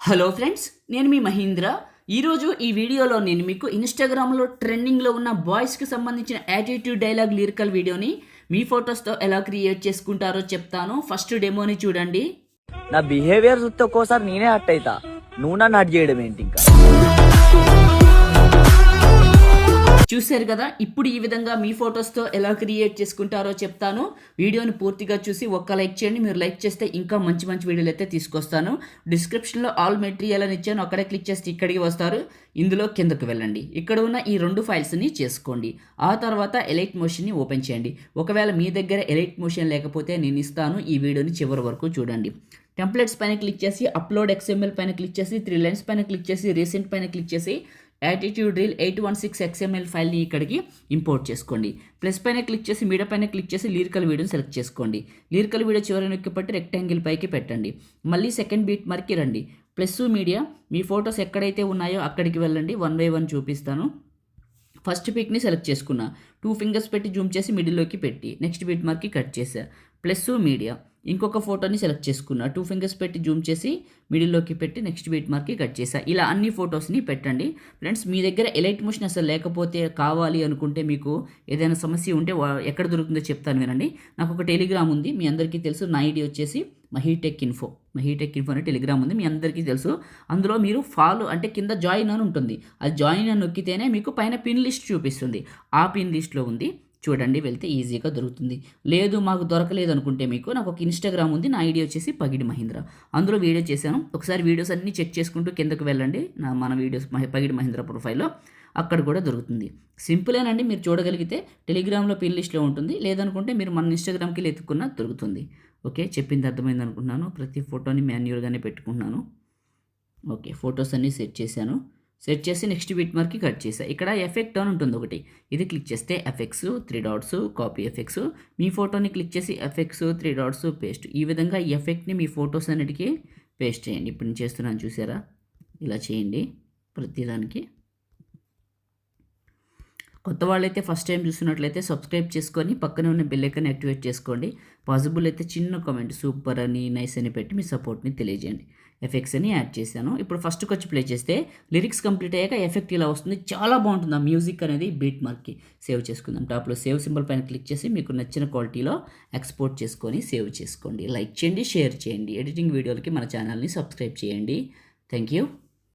Hello friends, నేను మీ మహీంద్ర. ఈరోజు ఈ వీడియోలో నేను మీకు ఇన్స్టాగ్రామ్లో ట్రెండింగ్లో ఉన్న బాయ్స్కి సంబంధించిన యాటిట్యూడ్ డైలాగ్ లిరికల్ వీడియోని మీ ఫొటోస్తో ఎలా క్రియేట్ చేసుకుంటారో చెప్తాను. ఫస్ట్ డెమోని చూడండి. నా బిహేవియర్ చూస్తే ఒక్కోసారి నేనే హట్ అవుతా, నువ్వు నన్ను హట్ చేయడం ఏంటి? ఇంకా చూశారు కదా, ఇప్పుడు ఈ విధంగా మీ ఫొటోస్తో ఎలా క్రియేట్ చేసుకుంటారో చెప్తాను. వీడియోని పూర్తిగా చూసి ఒక్క లైక్ చేయండి. మీరు లైక్ చేస్తే ఇంకా మంచి మంచి వీడియోలు అయితే తీసుకొస్తాను. డిస్క్రిప్షన్లో ఆల్ మెటీరియల్ అని ఇచ్చాను, అక్కడే క్లిక్ చేస్తే ఇక్కడికి వస్తారు. ఇందులో కిందకు వెళ్ళండి, ఇక్కడ ఉన్న ఈ 2 ఫైల్స్ని చేసుకోండి. ఆ తర్వాత ఎలైట్ మోషన్ని ఓపెన్ చేయండి. ఒకవేళ మీ దగ్గర ఎలైట్ మోషన్ లేకపోతే నేను ఇస్తాను, ఈ వీడియోని చివరి వరకు చూడండి. టెంప్లెట్స్ పైన క్లిక్ చేసి అప్లోడ్ XML పైన క్లిక్ చేసి 3 లైన్స్ పైన క్లిక్ చేసి రీసెంట్ పైన క్లిక్ చేసి యాటిట్యూడ్ రీల్ 816 XML ఫైల్ని ఇక్కడికి ఇంపోర్ట్ చేసుకోండి. ప్లస్ పైన క్లిక్ చేసి మీడియా పైన క్లిక్ చేసి లిరికల్ వీడియోని సెలెక్ట్ చేసుకోండి. లిరికల్ వీడియో చివరి నొక్కి పట్టి రెక్టాంగిల్ పైకి పెట్టండి. మళ్ళీ సెకండ్ బీట్ మార్క్కి రండి. ప్లస్ మీడియా మీ ఫొటోస్ ఎక్కడైతే ఉన్నాయో అక్కడికి వెళ్ళండి. 1 by 1 చూపిస్తాను. ఫస్ట్ పిక్ని సెలెక్ట్ చేసుకున్నా, 2 ఫింగర్స్ పెట్టి జూమ్ చేసి మిడిల్లోకి పెట్టి నెక్స్ట్ బీట్ మార్క్కి కట్ చేసా. ప్లస్ మీడియా ఇంకొక ఫోటోని సెలెక్ట్ చేసుకున్నా, 2 ఫింగర్స్ పెట్టి జూమ్ చేసి మిడిల్లోకి పెట్టి నెక్స్ట్ బీట్ మార్క్కి కట్ చేసా. ఇలా అన్ని ఫొటోస్ని పెట్టండి. ఫ్రెండ్స్, మీ దగ్గర ఎలైట్ మోషన్ అసలు లేకపోతే కావాలి అనుకుంటే, మీకు ఏదైనా సమస్య ఉంటే ఎక్కడ దొరుకుతుందో చెప్తాను వినండి. నాకు ఒక టెలిగ్రామ్ ఉంది, మీ అందరికీ తెలుసు. నా ఐడి వచ్చేసి మహీటెక్ ఇన్ఫో అనే టెలిగ్రామ్ ఉంది, మీ అందరికీ తెలుసు. అందులో మీరు ఫాలో అంటే కింద జాయిన్ అని ఉంటుంది, అది జాయిన్ అని నొక్కితేనే మీకు పైన పిన్ లిస్ట్ చూపిస్తుంది. ఆ పిన్ లిస్ట్లో ఉంది, చూడండి, వెళ్తే ఈజీగా దొరుకుతుంది. లేదు మాకు దొరకలేదు అనుకుంటే మీకు నాకు ఒక ఇన్స్టాగ్రామ్ ఉంది, నా ఐడి వచ్చేసి పగిడి మహీంద్ర. అందులో వీడియో చేశాను, ఒకసారి వీడియోస్ అన్నీ చెక్ చేసుకుంటూ కిందకు వెళ్ళండి. మన వీడియోస్ పగిడి మహీంద్ర ప్రొఫైల్లో అక్కడ కూడా దొరుకుతుంది. సింపులేనండి, మీరు చూడగలిగితే టెలిగ్రామ్లో పిన్ లిస్ట్లో ఉంటుంది. లేదనుకుంటే మీరు మన ఇన్స్టాగ్రామ్కి వెళ్ళి ఎత్తుకున్నా దొరుకుతుంది. ఓకే, చెప్పింది అర్థమైంది అనుకుంటున్నాను. ప్రతి ఫోటోని మాన్యువల్గానే పెట్టుకుంటున్నాను. ఓకే, ఫొటోస్ అన్నీ సెట్ చేశాను. సెట్ చేసి నెక్స్ట్ బీట్ మార్క్కి కట్ చేసా. ఇక్కడ ఎఫెక్ట్ అని ఉంటుంది ఒకటి, ఇది క్లిక్ చేస్తే ఎఫెక్ట్స్ 3 డాట్స్ కాపీ ఎఫెక్ట్స్. మీ ఫోటోని క్లిక్ చేసి ఎఫెక్ట్స్ 3 డాట్స్ పేస్ట్. ఈ విధంగా ఈ ఎఫెక్ట్ని మీ ఫొటోస్ అన్నిటికీ పేస్ట్ చేయండి. ఇప్పుడు నేను చేస్తున్నాను, చూసారా? ఇలా చేయండి ప్రతిదానికి. కొత్త వాళ్ళైతే ఫస్ట్ టైం చూస్తున్నట్లయితే సబ్స్క్రైబ్ చేసుకొని పక్కనే ఉన్న బెల్ ఐకాన్ యాక్టివేట్ చేసుకోండి. పాసిబుల్ అయితే చిన్న కామెంట్ సూపర్ అని నైస్ అని పెట్టి మీ సపోర్ట్ని తెలియజేయండి. ఎఫెక్ట్స్ అని యాడ్ చేశాను. ఇప్పుడు ఫస్ట్కి వచ్చి ప్లే చేస్తే లిరిక్స్ కంప్లీట్ అయ్యాక ఎఫెక్ట్ ఇలా వస్తుంది, చాలా బాగుంటుంది. ఆ మ్యూజిక్ అనేది బీట్ మార్క్కి సేవ్ చేసుకుందాం. టాప్లో సేవ్ సింబల్ పైన క్లిక్ చేసి మీకు నచ్చిన క్వాలిటీలో ఎక్స్పోర్ట్ చేసుకొని సేవ్ చేసుకోండి. లైక్ చేయండి, షేర్ చేయండి. ఎడిటింగ్ వీడియోలకి మన ఛానల్ని సబ్స్క్రైబ్ చేయండి. Thank you.